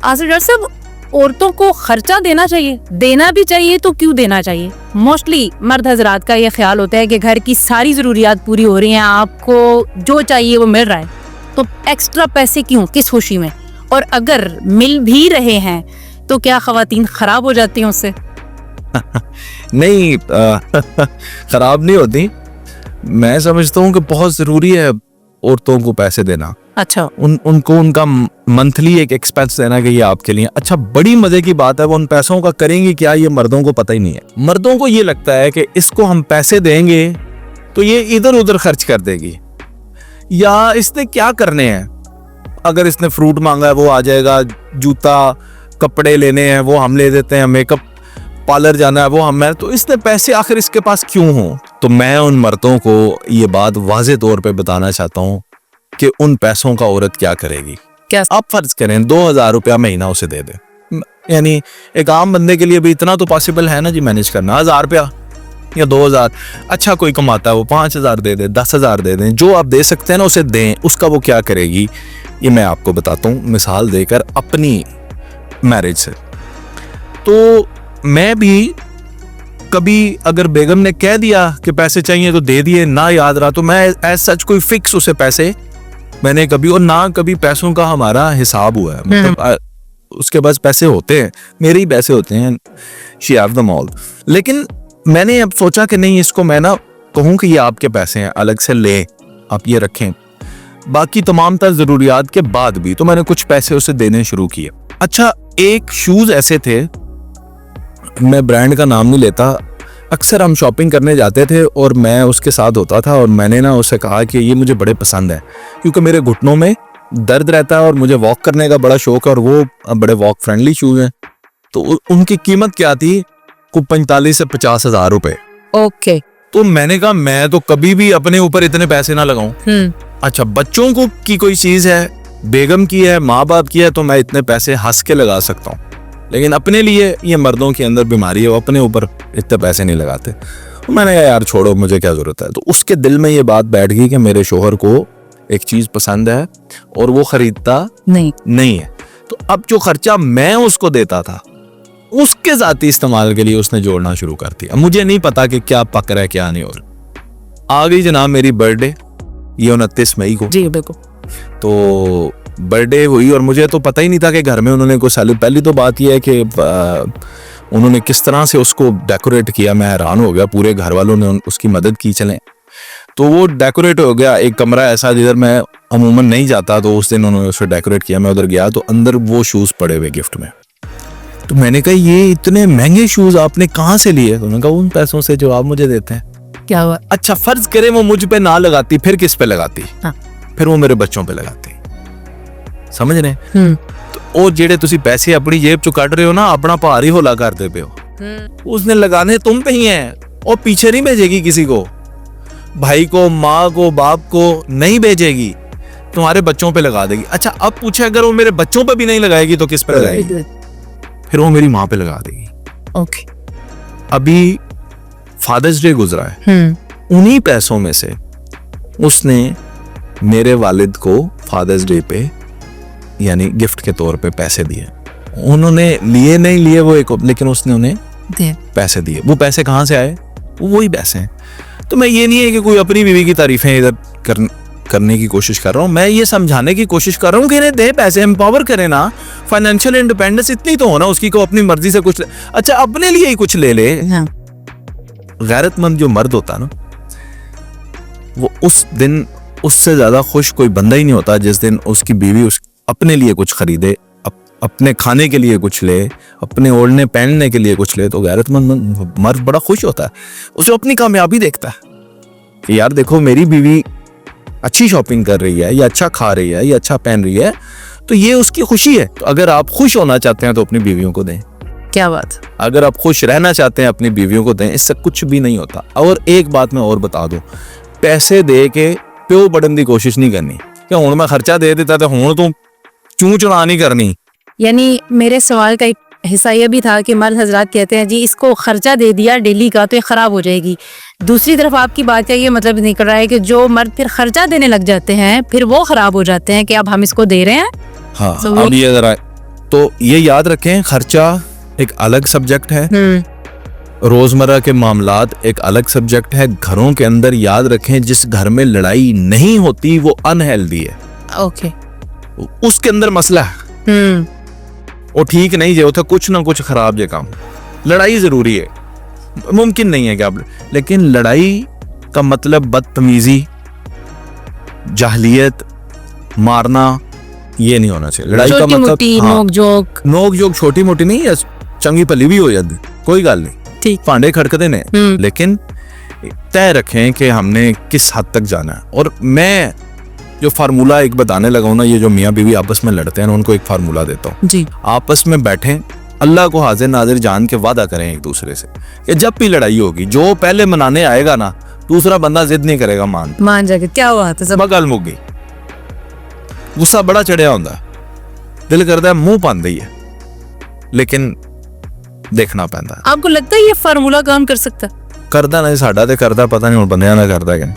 Asif doctor साहब, औरतों को खर्चा देना चाहिए, देना भी चाहिए तो क्यों देना चाहिए? मोस्टली मर्द हजरात का ये ख्याल होता है कि घर की सारी जरूरियात पूरी हो रही हैं, आपको जो चाहिए वो मिल रहा है, तो एक्स्ट्रा पैसे क्यों, किस खुशी में? और अगर मिल भी रहे हैं तो क्या खवातीन खराब हो जाती हैं उससे? नहीं, खराब नहीं होती। मैं समझता हूँ कि बहुत जरूरी है औरतों को पैसे देना। अच्छा, उनको उनका मंथली एक एक्सपेंस देना कि ये आपके लिए। अच्छा, बड़ी मजे की बात है, वो उन पैसों का करेंगे क्या, ये मर्दों को पता ही नहीं है। मर्दों को ये लगता है कि इसको हम पैसे देंगे तो ये इधर उधर खर्च कर देगी, या इसने क्या करने हैं। अगर इसने फ्रूट मांगा है वो आ जाएगा, जूता कपड़े लेने हैं वो हम ले देते हैं, मेकअप पार्लर जाना है वो हम है, तो इसने पैसे आखिर इसके पास क्यों हो? तो मैं उन मर्दों को ये बात वाज़े तौर पे बताना चाहता हूँ कि उन पैसों का औरत क्या करेगी। क्या? आप फर्ज करें 2000 रुपया महीना उसे दे दे, यानी एक आम बंदे के लिए भी इतना तो पॉसिबल है ना जी मैनेज करना, 1000 रुपया या 2000। अच्छा, कोई कमाता है वो 5000 दे दे, 10,000 दे दें, जो आप दे सकते हैं ना उसे दें। उसका वो क्या करेगी ये मैं आपको बताता हूँ मिसाल देकर अपनी मैरिज से। तो मैं भी कभी अगर बेगम ने कह दिया कि पैसे चाहिए तो दे दिए, ना याद रहा तो मैं एज सच कोई फिक्स उसे पैसे मैंने कभी, और ना कभी पैसों का हमारा हिसाब हुआ है। मतलब उसके पास पैसे होते हैं, मेरे ही पैसे होते हैं, शी हैव देम ऑल। लेकिन मैंने अब सोचा कि नहीं, इसको मैं ना कहूँ कि ये आपके पैसे हैं, अलग से ले, आप ये रखें, बाकी तमाम तर जरूरियात के बाद भी। तो मैंने कुछ पैसे उसे देने शुरू किए। अच्छा, एक शूज ऐसे थे, मैं ब्रांड का नाम नहीं लेता, अक्सर हम शॉपिंग करने जाते थे और मैं उसके साथ होता था, और मैंने ना उसे कहा कि ये मुझे बड़े पसंद है क्योंकि मेरे घुटनों में दर्द रहता है और मुझे वॉक करने का बड़ा शौक है, और वो बड़े वॉक फ्रेंडली शूज हैं। तो उनकी कीमत क्या थी, को 45 से 50 हजार रुपए। ओके। तो मैंने कहा मैं तो कभी भी अपने ऊपर इतने पैसे ना लगाऊं। अच्छा, बच्चों को की कोई चीज है, बेगम की है, माँ बाप की है, तो मैं इतने पैसे हंस के लगा सकता हूँ, लेकिन अपने लिए ये मर्दों के अंदर बीमारी है, वो अपने ऊपर इतने पैसे नहीं लगाते। तो मैंने कहा यार छोड़ो, मुझे क्या जरूरत है। तो उसके दिल में ये बात बैठ गई कि मेरे शोहर को एक चीज पसंद है और वो खरीदता नहीं है। तो अब जो खर्चा मैं उसको देता था उसके जाती इस्तेमाल के लिए उसने जोड़ना शुरू कर दिया। मुझे नहीं पता कि क्या पक रहा है क्या नहीं। और आ गई जनाब मेरी बर्थडे, ये 29 मई को जी बिल्कुल। तो बर्थडे हुई और मुझे तो पता ही नहीं था कि घर में उन्होंने कुछ सेलिब्रेट। पहली तो बात यह है कि उन्होंने किस तरह से उसको डेकोरेट किया, मैं हैरान हो गया। पूरे घर वालों ने उसकी मदद की। चलें, तो वो डेकोरेट हो गया। एक कमरा ऐसा जिधर मैं अमूमन नहीं जाता, तो उस दिन उन्होंने उसे डेकोरेट किया। मैं उधर गया तो अंदर वो शूज पड़े हुए गिफ्ट में। तो मैंने कहा ये इतने महंगे शूज आपने कहाँ से लिए? तो उन्होंने कहा उन पैसों से जो आप मुझे देते हैं। क्या हुआ? अच्छा, फर्ज करें वो मुझ पे ना लगाती, फिर किस पे लगाती? हाँ। फिर वो मेरे बच्चों पे लगाती। समझ रहे? तो ਉਹ ਜਿਹੜੇ ਤੁਸੀਂ पैसे अपनी जेब चो ਕੱਢ रहे हो ना, अपना भार ही हौला करते पे हो। उसने लगाने तुम पे ही हैं, और पीछे नहीं भेजेगी किसी को, भाई को, माँ को, बाप को नहीं भेजेगी, तुम्हारे बच्चों पे लगा देगी। अच्छा, अब पूछे अगर वो मेरे बच्चों पे भी नहीं लगाएगी तो किस पे लगाएगी? फिर वो मेरी माँ पे लगा देगी। ओके। अभी फादर्स डे गुजरा है, उन्हीं पैसों में से उसने मेरे वालिद को फादर्स डे पे यानी गिफ्ट के तौर पे पैसे दिए। उन्होंने लिए नहीं लिए वो एक, लेकिन उसने उन्हें पैसे दिए। वो पैसे कहाँ से आए? वही पैसे हैं। तो मैं ये नहीं है कि कोई अपनी बीवी की तारीफें इधर करने की कोशिश कर रहा हूँ, मैं ये समझाने की कोशिश कर रहा हूँ कि इन्हें दे पैसे, एम्पावर करें ना। फाइनेंशियल इंडिपेंडेंस इतनी तो हो ना उसकी को अपनी मर्जी से कुछ अच्छा अपने लिए ही कुछ ले ले। गैरतमंद जो मर्द होता ना, वो उस दिन उससे ज्यादा खुश कोई बंदा ही नहीं होता जिस दिन उसकी बीवी अपने लिए कुछ खरीदे, अपने खाने के लिए कुछ ले, अपने ओढ़ने पहनने के लिए कुछ ले। तो गैरतमंद मर्द बड़ा खुश होता है, उसे अपनी कामयाबी देखता है कि यार देखो मेरी बीवी अच्छी शॉपिंग कर रही है, या अच्छा खा रही है, या अच्छा पहन रही है, तो ये उसकी खुशी है। तो अगर आप खुश होना चाहते हैं तो अपनी बीवियों को दें। क्या बात? अगर आप खुश रहना चाहते हैं अपनी बीवियों को दें, इससे कुछ भी नहीं होता। और एक बात मैं और बता दूं, पैसे दे के प्यो बढ़न की कोशिश नहीं करनी कि हुण मैं खर्चा दे देता तो हुण तू चूं चुना नहीं करनी। यानी मेरे सवाल का एक हिस्सा यह भी था कि मर्द हजरात कहते हैं जी इसको खर्चा दे दिया डेली का तो ये खराब हो जाएगी। दूसरी तरफ आपकी बात का ये मतलब निकल रहा है कि जो मर्द फिर खर्चा देने लग जाते हैं फिर वो खराब हो जाते हैं कि अब हम इसको दे रहे हैं। हाँ, अब ये जरा तो ये याद रखें, खर्चा एक अलग सब्जेक्ट है, रोजमर्रा के मामलात एक अलग सब्जेक्ट है। घरों के अंदर याद रखें, जिस घर में लड़ाई नहीं होती वो अनहेल्दी है। ओके, उसके अंदर मसला है, वो ठीक नहीं जे उसे कुछ ना कुछ खराब जे काम। लड़ाई जरूरी है, मुमकिन नहीं है कि आप, लेकिन लड़ाई का मतलब बदतमीजी, जाहलियत, मारना, ये नहीं होना चाहिए। लड़ाई का मतलब नोक जोक छोटी मोटी नहीं है, चंगी भली भी हो जाती, कोई गल नहीं, ठीक, भांडे खड़कते ने, लेकिन तय रखें कि हमने किस हद तक जाना है। और मैं जो फार्मूला एक बताने लगा हूं ना, ये जो मियाँ बीवी आपस में लड़ते हैं, उनको एक फार्मूला देता हूँ जी। आपस में बैठें, अल्लाह को हाजिर नाजिर जान के वादा करें एक दूसरे से कि जब भी लड़ाई होगी, जो पहले मनाने आएगा ना, दूसरा बंदा जिद नहीं करेगा, मान जाके क्या हुआ था, सब गल मुक गई। गुस्सा बड़ा चढ़िया होता है, दिल करता है मुंह पांदे ही है, लेकिन देखना पैंदा है। आपको लगता है ये फार्मूला काम कर सकता? करदा नहीं, साडा ते करदा, पता नहीं हुण बंदियां दा करदा कि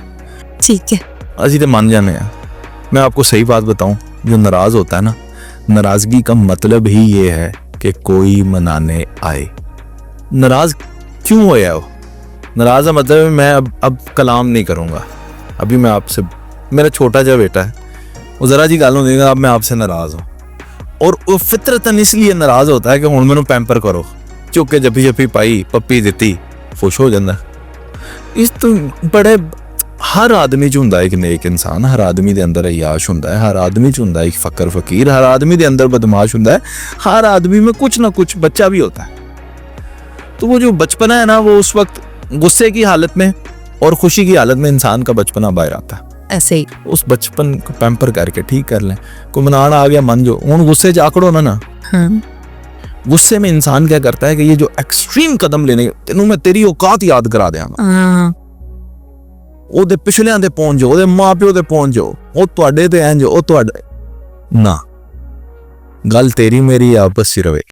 ठीक है, असी ते मान जाने हैं। मैं आपको सही बात बताऊं, जो नाराज होता है ना, नाराजगी का मतलब ही ये है कि कोई मनाने आए। नाराज क्यों होया वो? नाराज का मतलब है मैं अब कलाम नहीं करूंगा, अभी मैं आपसे, मेरा छोटा जा बेटा है, वो जरा जी गल होंदी अब मैं आपसे नाराज हूं, और वो फितरतन इसलिए नाराज होता है कि हुण मैनूं पैंपर करो, चुक के जप्पी जप्पी पाई, पप्पी दिती, खुश हो जाता। इस तो बड़े, हर आदमी च हुंदा एक नेक इंसान, हर आदमी दे अंदर अयाश हुंदा है, हर आदमी च हुंदा एक फकर फकीर, हर आदमी दे अंदर बदमाश हुंदा है, हर आदमी में कुछ ना कुछ बच्चा भी होता है। तो वो जो बचपना है ना, वो उस वक्त गुस्से की हालत में और खुशी की हालत में इंसान का बचपना बाहर आता है। ऐसे ही उस बचपन को पैम्पर करके ठीक कर लें। कोई मनाना आ गया मन जो, हुण गुस्से च आकड़ो ना। हाँ। गुस्से में इंसान क्या करता है कि ये जो एक्सट्रीम कदम लेने, तेनू मैं तेरी औकात याद करा देंगा, ओदे पिछलियां दे पहुंच जाओ, ओदे मां प्यो दे पहुंच जाओ, ओ तुहाडे ते इंज, ओ तुहाडे ना, गल तेरी मेरी आपस च रवे।